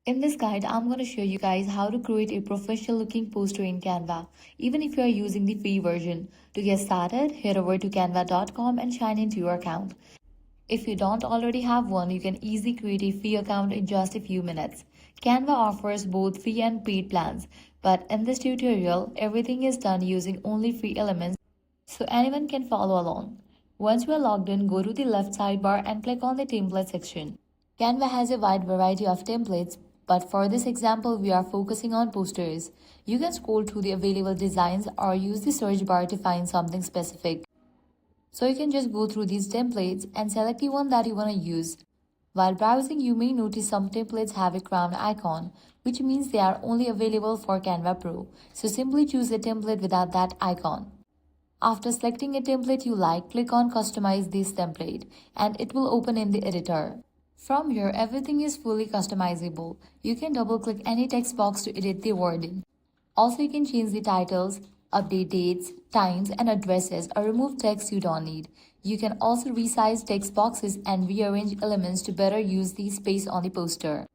In this guide, I'm going to show you guys how to create a professional looking poster in Canva, even if you are using the free version. To get started, head over to canva.com and sign into your account. If you don't already have one, you can easily create a free account in just a few minutes. Canva offers both free and paid plans, but in this tutorial, everything is done using only free elements so anyone can follow along. Once you are logged in, go to the left sidebar and click on the template section. Canva has a wide variety of templates, but for this example, we are focusing on posters. You can scroll through the available designs or use the search bar to find something specific. So you can just go through these templates and select the one that you want to use. While browsing, you may notice some templates have a crown icon, which means they are only available for Canva Pro. So simply choose a template without that icon. After selecting a template you like, click on Customize this template and it will open in the editor. From here, everything is fully customizable. You can double-click any text box to edit the wording. Also, you can change the titles, update dates, times, and addresses, or remove text you don't need. You can also resize text boxes and rearrange elements to better use the space on the poster.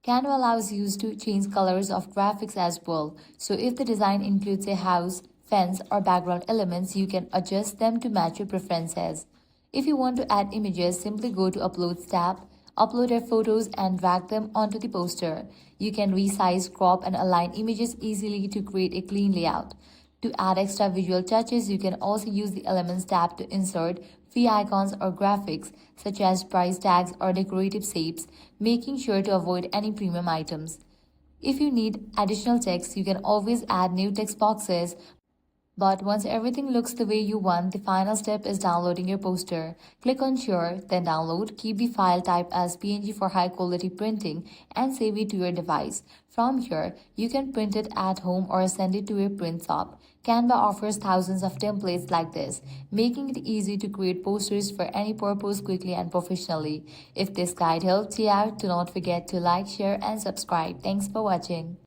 Canva allows you to change colors of graphics as well. So if the design includes a house, fence, or background elements, you can adjust them to match your preferences. If you want to add images, simply go to Uploads tab, upload your photos, and drag them onto the poster. You can resize, crop, and align images easily to create a clean layout. To add extra visual touches, you can also use the Elements tab to insert free icons or graphics such as price tags or decorative shapes, making sure to avoid any premium items. If you need additional text, you can always add new text boxes. But once everything looks the way you want, the final step is downloading your poster. Click on Sure, then Download. Keep the file type as PNG for high quality printing and save it to your device. From here, you can print it at home or send it to a print shop. Canva offers thousands of templates like this, making it easy to create posters for any purpose quickly and professionally. If this guide helped you out, do not forget to like, share, and subscribe. Thanks for watching.